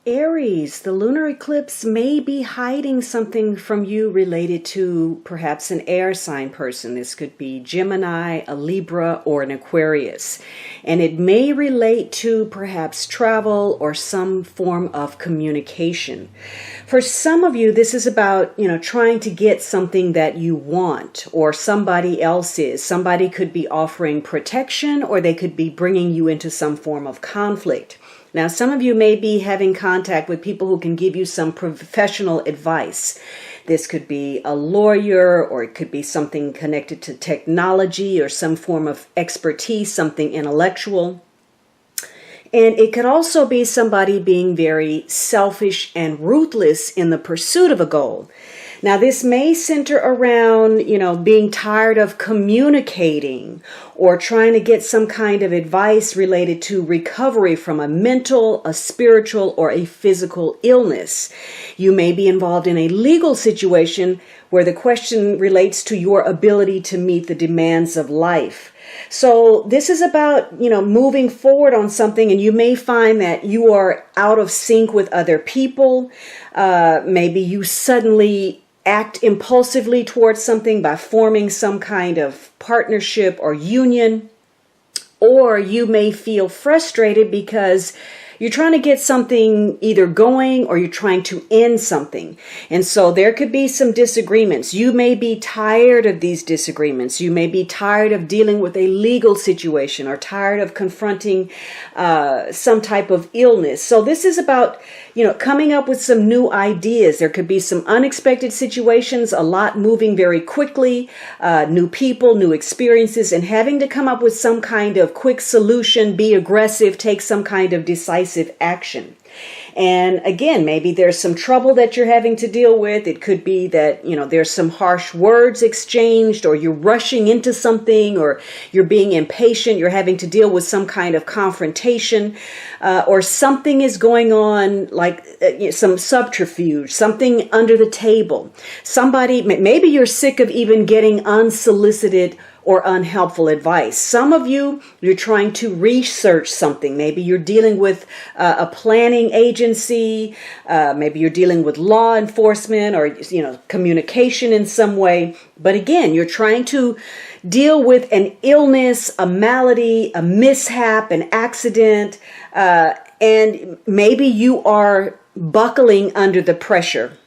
Aries, the lunar eclipse may be hiding something from you related to perhaps an air sign person. This could be Gemini, a Libra, or an Aquarius. And it may relate to perhaps travel or some form of communication. For some of you, this is about, trying to get something that you want or somebody else is. Somebody could be offering protection or they could be bringing you into some form of conflict. Now, some of you may be having contact with people who can give you some professional advice. This could be a lawyer, or it could be something connected to technology or some form of expertise, something intellectual. And it could also be somebody being very selfish and ruthless in the pursuit of a goal. Now, this may center around, being tired of communicating or trying to get some kind of advice related to recovery from a mental, a spiritual, or a physical illness. You may be involved in a legal situation where the question relates to your ability to meet the demands of life. So this is about, moving forward on something, and you may find that you are out of sync with other people. Maybe you suddenly act impulsively towards something by forming some kind of partnership or union, or you may feel frustrated because you're trying to get something either going or you're trying to end something. And so there could be some disagreements. You may be tired of these disagreements. You may be tired of dealing with a legal situation or tired of confronting some type of illness. So this is about, coming up with some new ideas. There could be some unexpected situations, a lot moving very quickly, new people, new experiences, and having to come up with some kind of quick solution, be aggressive, take some kind of decisive action. And again, maybe there's some trouble that you're having to deal with. It could be that, there's some harsh words exchanged, or you're rushing into something, or you're being impatient. You're having to deal with some kind of confrontation, or something is going on, like some subterfuge, something under the table. Maybe you're sick of even getting unsolicited or unhelpful advice. Some of you're trying to research something. Maybe you're dealing with a planning agency. Maybe you're dealing with law enforcement or, communication in some way. But again, you're trying to deal with an illness, a malady, a mishap, an accident, and maybe you are buckling under the pressure.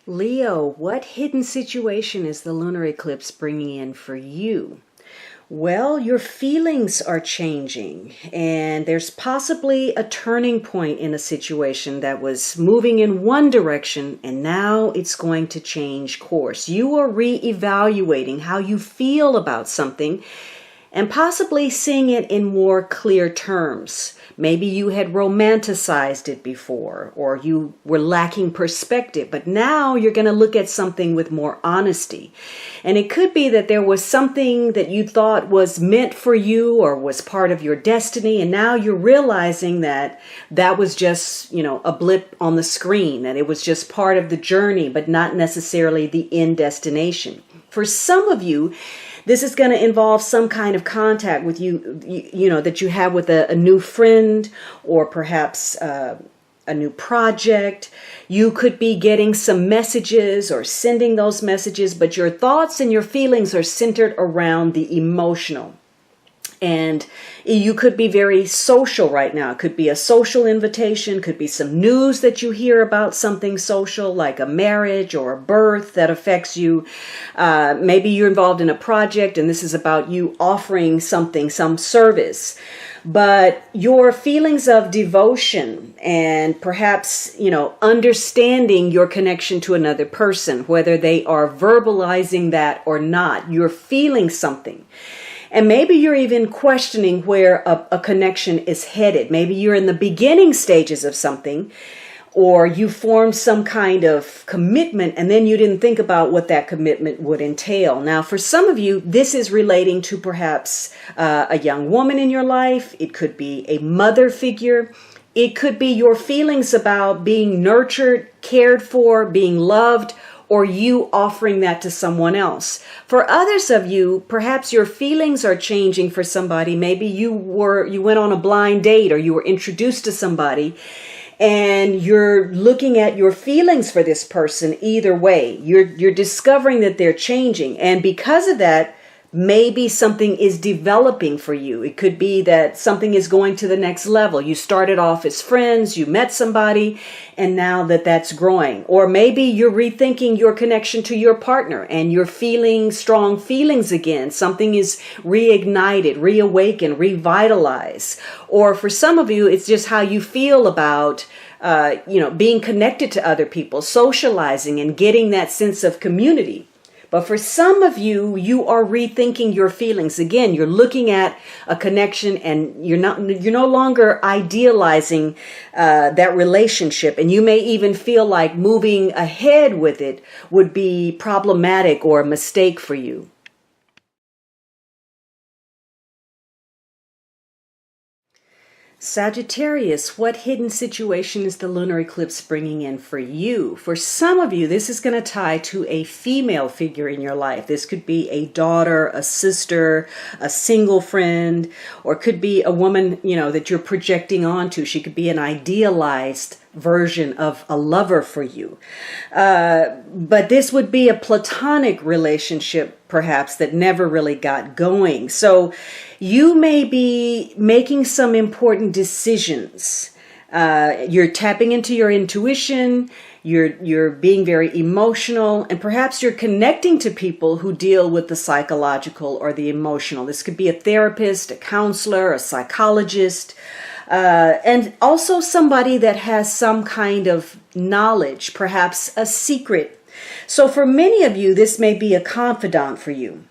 Leo, what hidden situation is the lunar eclipse bringing in for you? Well, your feelings are changing, and there's possibly a turning point in a situation that was moving in one direction, and now it's going to change course. You are reevaluating how you feel about something and possibly seeing it in more clear terms. Maybe you had romanticized it before, or you were lacking perspective, but now you're going to look at something with more honesty. And it could be that there was something that you thought was meant for you or was part of your destiny, and now you're realizing that that was just, a blip on the screen, that it was just part of the journey, but not necessarily the end destination. For some of you, this is going to involve some kind of contact with you, that you have with a new friend, or perhaps a new project. You could be getting some messages or sending those messages, but your thoughts and your feelings are centered around the emotional. And you could be very social right now. It could be a social invitation, could be some news that you hear about something social, like a marriage or a birth that affects you. Maybe you're involved in a project and this is about you offering something, some service. But your feelings of devotion and perhaps, understanding your connection to another person, whether they are verbalizing that or not, you're feeling something. And maybe you're even questioning where a connection is headed. Maybe you're in the beginning stages of something, or you formed some kind of commitment and then you didn't think about what that commitment would entail. Now, for some of you, this is relating to perhaps a young woman in your life. It could be a mother figure. It could be your feelings about being nurtured, cared for, being loved, or you offering that to someone else. For others of you, perhaps your feelings are changing for somebody. Maybe you went on a blind date or you were introduced to somebody and you're looking at your feelings for this person either way. You're discovering that they're changing. And because of that, maybe something is developing for you. It could be that something is going to the next level. You started off as friends, you met somebody, and now that's growing. Or maybe you're rethinking your connection to your partner and you're feeling strong feelings again. Something is reignited, reawakened, revitalized. Or for some of you, it's just how you feel about being connected to other people, socializing and getting that sense of community. But for some of you, you are rethinking your feelings. Again, you're looking at a connection and you're no longer idealizing that relationship. And you may even feel like moving ahead with it would be problematic or a mistake for you. Sagittarius, what hidden situation is the lunar eclipse bringing in for you? For some of you, this is going to tie to a female figure in your life. This could be a daughter, a sister, a single friend, or it could be a woman, that you're projecting onto. She could be an idealized version of a lover for you. But this would be a platonic relationship, perhaps, that never really got going. So you may be making some important decisions. You're tapping into your intuition. You're being very emotional, and perhaps you're connecting to people who deal with the psychological or the emotional. This could be a therapist, a counselor, a psychologist, and also somebody that has some kind of knowledge, perhaps a secret. So for many of you, this may be a confidant for you.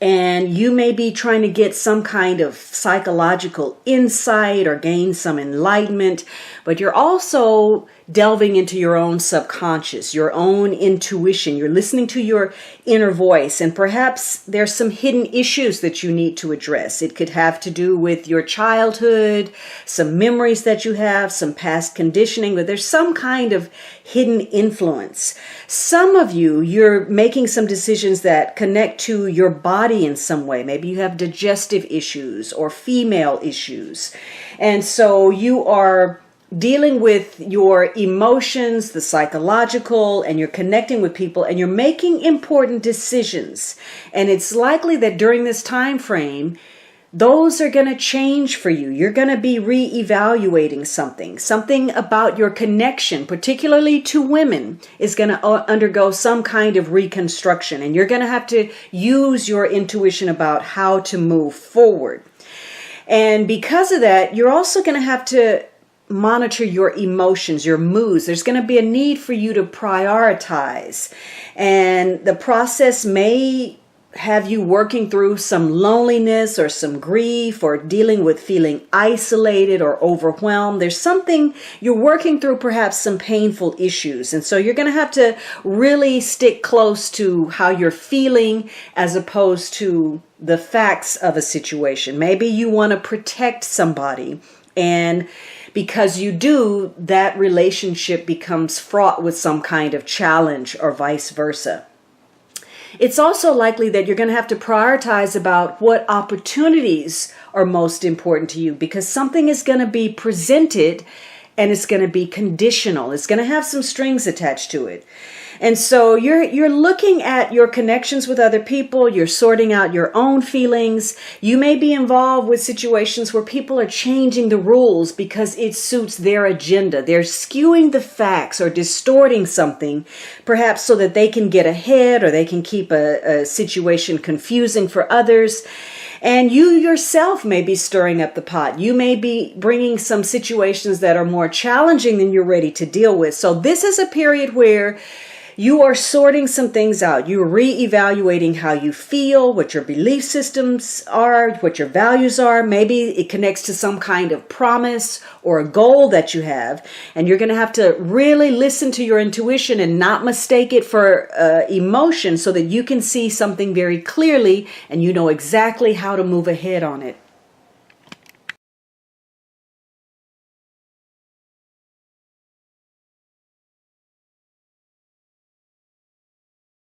And you may be trying to get some kind of psychological insight or gain some enlightenment, but you're also delving into your own subconscious, your own intuition. You're listening to your inner voice, and perhaps there's some hidden issues that you need to address. It could have to do with your childhood, some memories that you have, some past conditioning, but there's some kind of hidden influence. Some of you, you're making some decisions that connect to your body in some way. Maybe you have digestive issues or female issues. And so you are dealing with your emotions, the psychological, and you're connecting with people and you're making important decisions. And it's likely that during this time frame, those are going to change for you. You're going to be reevaluating something about your connection, particularly to women, is going to undergo some kind of reconstruction. And you're going to have to use your intuition about how to move forward. And because of that, you're also going to have to monitor your emotions, your moods. There's going to be a need for you to prioritize. And the process may have you working through some loneliness or some grief or dealing with feeling isolated or overwhelmed. There's something you're working through, perhaps some painful issues. And so you're going to have to really stick close to how you're feeling as opposed to the facts of a situation. Maybe you want to protect somebody, and because you do, that relationship becomes fraught with some kind of challenge or vice versa. It's also likely that you're going to have to prioritize about what opportunities are most important to you, because something is going to be presented and it's going to be conditional. It's going to have some strings attached to it. And so you're looking at your connections with other people. You're sorting out your own feelings. You may be involved with situations where people are changing the rules because it suits their agenda. They're skewing the facts or distorting something, perhaps so that they can get ahead or they can keep a situation confusing for others. And you yourself may be stirring up the pot. You may be bringing some situations that are more challenging than you're ready to deal with. So this is a period where you are sorting some things out. You're reevaluating how you feel, what your belief systems are, what your values are. Maybe it connects to some kind of promise or a goal that you have. And you're going to have to really listen to your intuition and not mistake it for emotion so that you can see something very clearly and you know exactly how to move ahead on it.